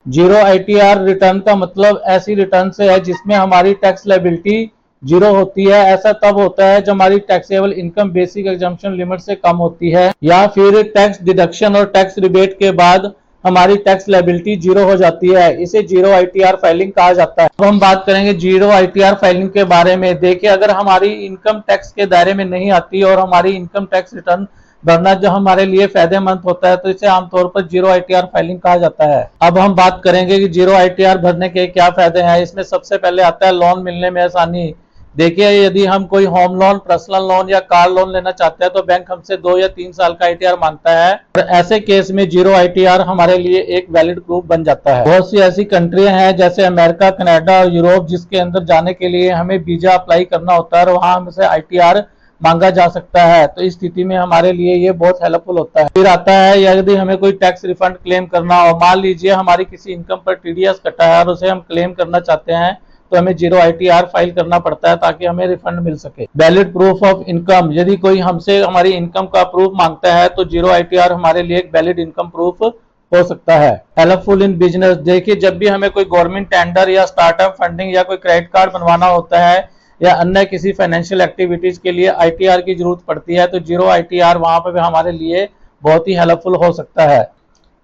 Zero ITR return का मतलब ऐसी रिटर्न से है जिसमें हमारी टैक्स लायबिलिटी जीरो होती है। ऐसा तब होता है जब हमारी taxable income basic exemption limit से कम होती है या फिर टैक्स डिडक्शन और टैक्स रिबेट के बाद हमारी टैक्स लायबिलिटी जीरो हो जाती है। इसे जीरो आईटीआर फाइलिंग कहा जाता है। अब हम बात करेंगे जीरो आईटीआर फाइलिंग के बारे में। देखिए, अगर हमारी इनकम टैक्स के दायरे में नहीं आती और हमारी इनकम टैक्स रिटर्न भरना जो हमारे लिए फायदेमंद होता है तो इसे आमतौर पर जीरो आईटीआर फाइलिंग कहा जाता है। अब हम बात करेंगे कि जीरो आईटीआर भरने के क्या फायदे हैं। इसमें सबसे पहले आता है लोन मिलने में आसानी। देखिए, यदि हम कोई होम लोन, पर्सनल लोन या कार लोन लेना चाहते हैं तो बैंक हमसे 2 या 3 साल का आईटीआर मांगता है और ऐसे केस में जीरो आईटीआर हमारे लिए एक वैलिड प्रूफ बन जाता है। बहुत सी ऐसी कंट्रियां हैं जैसे अमेरिका, कनाडा और यूरोप जिसके अंदर जाने के लिए हमें वीजा अप्लाई करना होता है और वहां हमसे आईटीआर मांगा जा सकता है। तो इस स्थिति में हमारे लिए ये बहुत हेल्पफुल होता है। फिर आता है यदि हमें कोई टैक्स रिफंड क्लेम करना हो, मान लीजिए हमारी किसी इनकम पर टीडीएस कटा है और उसे हम क्लेम करना चाहते हैं तो हमें जीरो आईटीआर फाइल करना पड़ता है ताकि हमें रिफंड मिल सके। वैलिड प्रूफ ऑफ इनकम, यदि कोई हमसे हमारी इनकम का प्रूफ मांगता है तो जीरो आईटीआर हमारे लिए एक वैलिड इनकम प्रूफ हो सकता है। हेल्पफुल इन बिजनेस, देखिए जब भी हमें कोई गवर्नमेंट टेंडर या स्टार्टअप फंडिंग या कोई क्रेडिट कार्ड बनवाना होता है या अन्य किसी फाइनेंशियल एक्टिविटीज के लिए आईटीआर की जरूरत पड़ती है तो जीरो आईटीआर वहां पर हमारे लिए बहुत ही हेल्पफुल हो सकता है।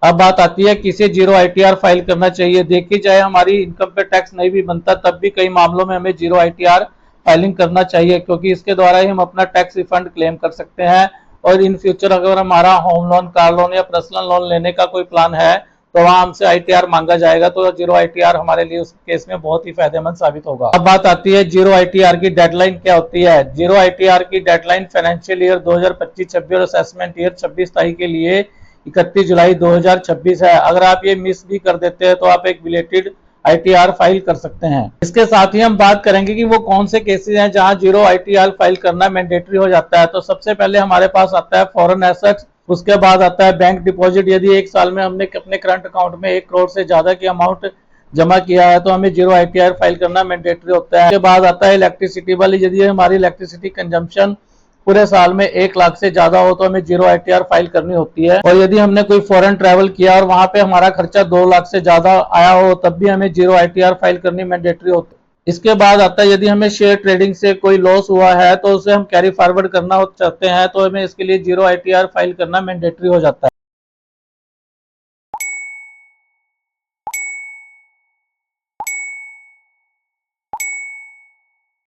अब बात आती है किसे जीरो आईटीआर फाइल करना चाहिए। देखिए, चाहे हमारी इनकम पे टैक्स नहीं भी बनता तब भी कई मामलों में हमें जीरो आईटीआर फाइलिंग करना चाहिए क्योंकि इसके द्वारा ही हम अपना टैक्स रिफंड क्लेम कर सकते हैं। और इन फ्यूचर अगर हमारा होम लोन, कार लोन या पर्सनल लोन लेने का कोई प्लान है तो वहां हमसे आईटीआर मांगा जाएगा तो जीरो आईटीआर हमारे लिए उस केस में बहुत ही फायदेमंद साबित होगा। अब बात आती है जीरो आईटीआर की डेडलाइन क्या होती है। जीरो आईटीआर की डेडलाइन फाइनेंशियल ईयर 2025-26 और असेसमेंट ईयर 26-27 के लिए 31 जुलाई 2026 है। अगर आप ये मिस भी कर देते हैं तो आप एक बिलेटेड आईटीआर फाइल कर सकते हैं। इसके साथ ही हम बात करेंगे कि वो कौन से केसेस हैं जहां जीरो आईटीआर फाइल करना मैंडेटरी हो जाता है। तो सबसे पहले हमारे पास आता है फॉरेन एसेट्स, उसके बाद आता है बैंक डिपॉजिट। यदि एक साल में हमने अपने करंट अकाउंट में 1 करोड़ से ज्यादा की अमाउंट जमा किया है तो हमें जीरो आईटीआर फाइल करना मैंडेटरी होता है। उसके बाद आता है इलेक्ट्रिसिटी बिल, यदि हमारी इलेक्ट्रिसिटी कंजम्पशन पूरे साल में 1 लाख से ज्यादा हो तो हमें जीरो आईटीआर फाइल करनी होती है। और यदि हमने कोई फॉरेन ट्रैवल किया और वहां पे हमारा खर्चा 2 लाख से ज्यादा आया हो तब भी हमें जीरो आईटीआर फाइल करनी मैंडेटरी होती है। इसके बाद आता है यदि हमें शेयर ट्रेडिंग से कोई लॉस हुआ है तो उसे हम कैरी फॉरवर्ड करना चाहते हैं तो हमें इसके लिए जीरो आईटीआर फाइल करना मैंडेटरी हो जाता है।